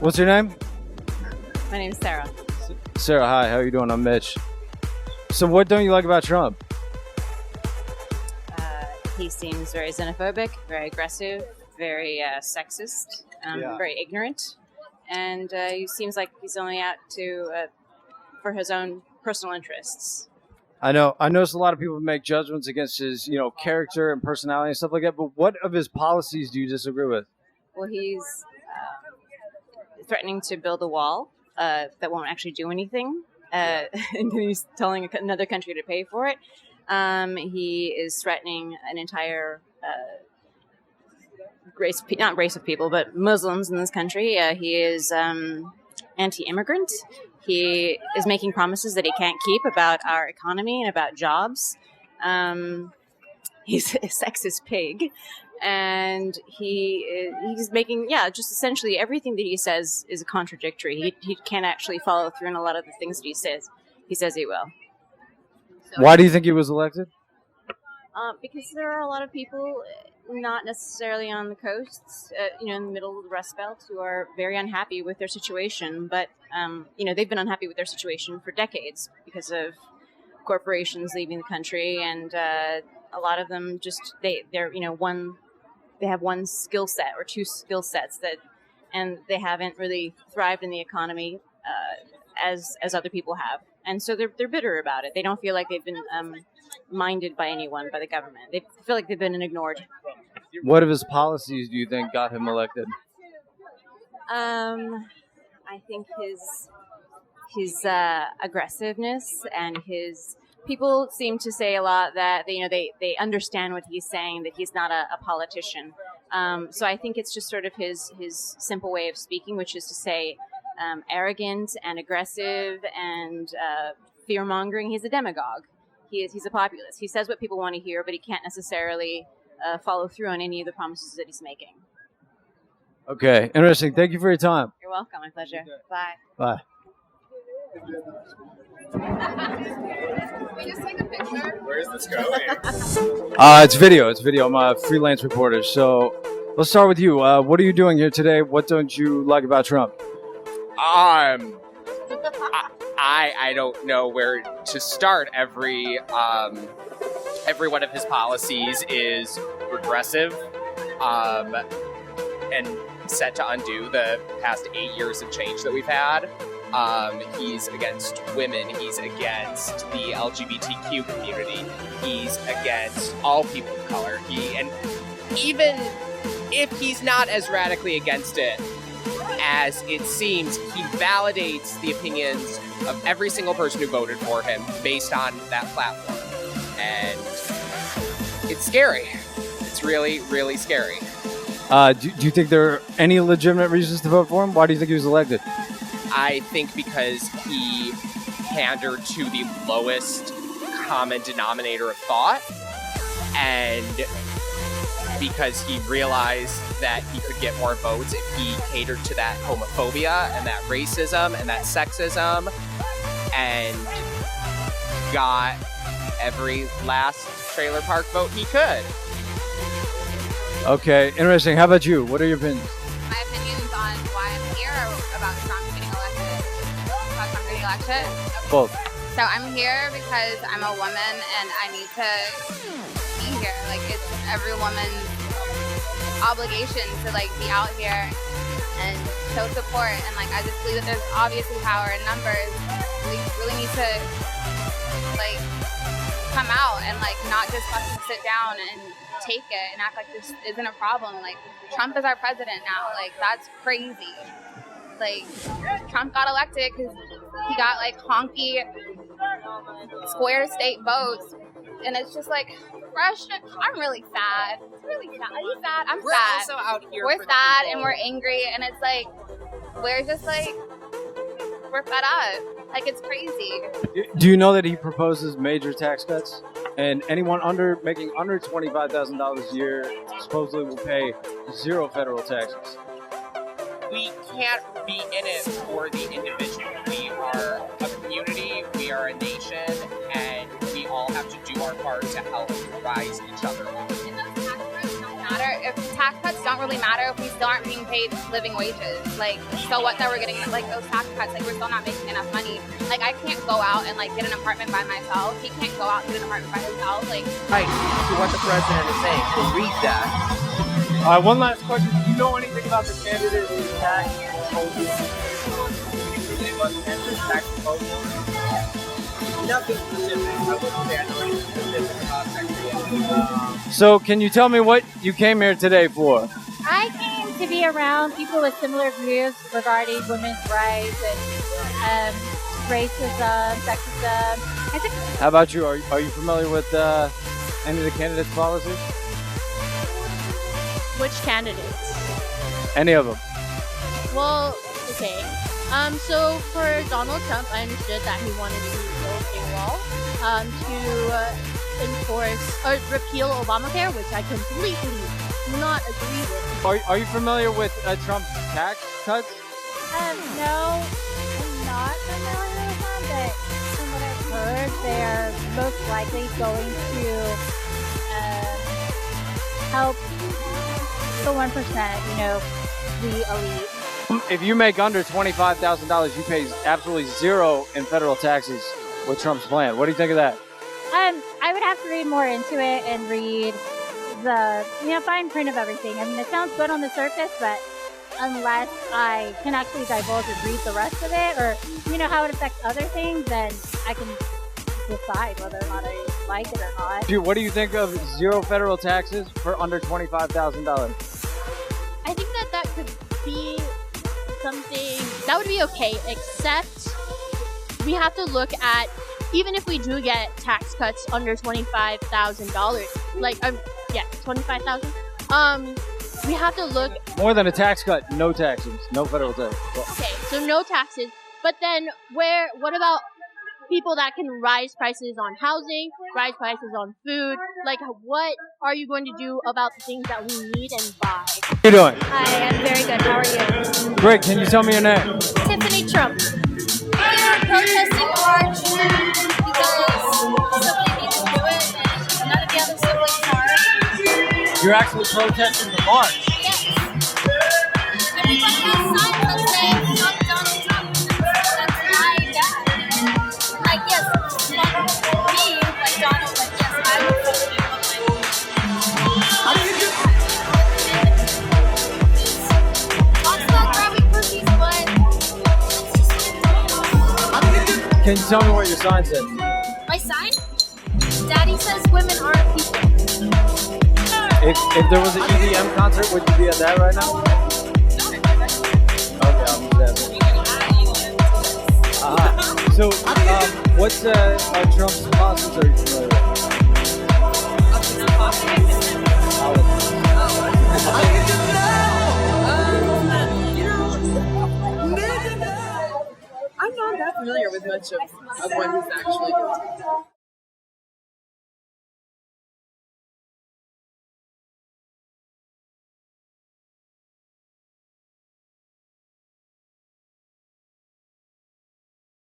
What's your name? My name's Sarah. Sarah, hi. How are you doing? I'm Mitch. So what don't you like about Trump? He seems very xenophobic, very aggressive, very sexist, very ignorant, and he seems like he's only out to for his own personal interests. I noticed a lot of people make judgments against his, character and personality and stuff like that. But what of his policies do you disagree with? Well, he's threatening to build a wall that won't actually do anything, and he's telling another country to pay for it. He is threatening an entire not race of people, but Muslims in this country. He is anti-immigrant. He is making promises that he can't keep about our economy and about jobs. He's a sexist pig. And he's making, just essentially everything that he says is contradictory. He can't actually follow through on a lot of the things that he says. He says he will. So, why do you think he was elected? Because there are a lot of people, not necessarily on the coasts, in the middle of the Rust Belt, who are very unhappy with their situation. But, they've been unhappy with their situation for decades because of corporations leaving the country. And a lot of them they have one skill set or two skill sets and they haven't really thrived in the economy as other people have. And so they're bitter about it. They don't feel like they've been minded by anyone, by the government. They feel like they've been ignored. What of his policies do you think got him elected? I think his aggressiveness and his people seem to say a lot that they understand what he's saying, that he's not a politician. So I think it's just sort of his simple way of speaking, which is to say arrogant and aggressive and fear-mongering. He's a demagogue. He's a populist. He says what people want to hear, but he can't necessarily follow through on any of the promises that he's making. Okay, interesting. Thank you for your time. You're welcome. My pleasure. Bye. Bye. Can we just take a picture? Where is this going? It's video. I'm a freelance reporter. So let's start with you. What are you doing here today? What don't you like about Trump? I don't know where to start. Every one of his policies is regressive, and set to undo the past 8 years of change that we've had. He's against women. He's against the LGBTQ community. He's against all people of color. And even if he's not as radically against it as it seems, he validates the opinions of every single person who voted for him based on that platform. And it's scary. It's really, really scary. Do you think there are any legitimate reasons to vote for him? Why do you think he was elected? I think because he pandered to the lowest common denominator of thought, and because he realized that he could get more votes if he catered to that homophobia and that racism and that sexism and got every last trailer park vote he could. Okay, interesting. How about you? What are your opinions? My opinions on why I'm here or about Trump getting elected? About Trump getting elected? Okay. Both. So I'm here because I'm a woman and I need to be here. Like, it's every woman's obligation to be out here and show support. And I just believe that there's obviously power in numbers. We really need to come out and not just fucking sit down and take it and act like this isn't a problem. Trump is our president now. That's crazy. Trump got elected because he got honky square state votes, and it's just frustrating. I'm really sad. It's really sad. Are you sad? I'm We're sad. also out here. We're for sad the and we're angry, and it's we're just we're fed up. It's crazy. Do you know that he proposes major tax cuts? And anyone making under $25,000 a year supposedly will pay 0 federal taxes. We can't be in it for the individual. We are a community, we are a nation, and we all have to do our part to help rise each other up. And those tax cuts don't matter. If tax cuts don't really matter if we still aren't being paid living wages. Like, so what that we're getting, like, those tax cuts, like, we're still not making enough money. Like, I can't go out and, like, get an apartment by myself. He can't go out and get an apartment by himself. Like, Right to what the president is saying. So read that. All right, one last question. Do you know anything about the candidate who's tax proposal? Tax proposal? Nothing specific. I wouldn't say I know anything specific about tax. So, can you tell me what you came here today for? I came to be around people with similar views regarding women's rights and racism, sexism. How about you? Are you familiar with any of the candidates' policies? Which candidates? Any of them? Well, okay. So for Donald Trump, I understood that he wanted to build a wall to enforce or repeal Obamacare, which I completely do not agree with. Are you familiar with Trump's tax cuts? No, I'm not familiar with them, but from what I've heard, they're most likely going to help the 1%, the elite. If you make under $25,000, you pay absolutely zero in federal taxes with Trump's plan. What do you think of that? I would have to read more into it and read the fine print of everything. I mean, it sounds good on the surface, but unless I can actually divulge and read the rest of it, or how it affects other things, then I can decide whether or not I like it or not. Dude, what do you think of zero federal taxes for under $25,000? I think that could be something that would be okay, except we have to look at, even if we do get tax cuts under $25,000, like $25,000, we have to look More than a tax cut, no taxes, no federal tax. okay, so no taxes, but then what about people that can rise prices on housing, rise prices on food? Like, what are you going to do about the things that we need and buy? How you doing? Hi, I'm very good. How are you? Great, can you tell me your name? Tiffany Trump. We're protesting March because somebody needs to do it and none of the other siblings are. You're actually protesting the march. Yes. Everybody has signs that say fuck Donald Trump. That's my dad. Like, yes, fuck me, like Donald, but yes, I would vote him, but talks about grabbing pussies, but it's just Can you tell me what your sign says? my sign? Daddy says women aren't people. If there was an EDM concert, would you be at that right now? Okay, I'll be there. So, what's Trump's policies are you familiar I'm not that familiar with much of what he's actually doing.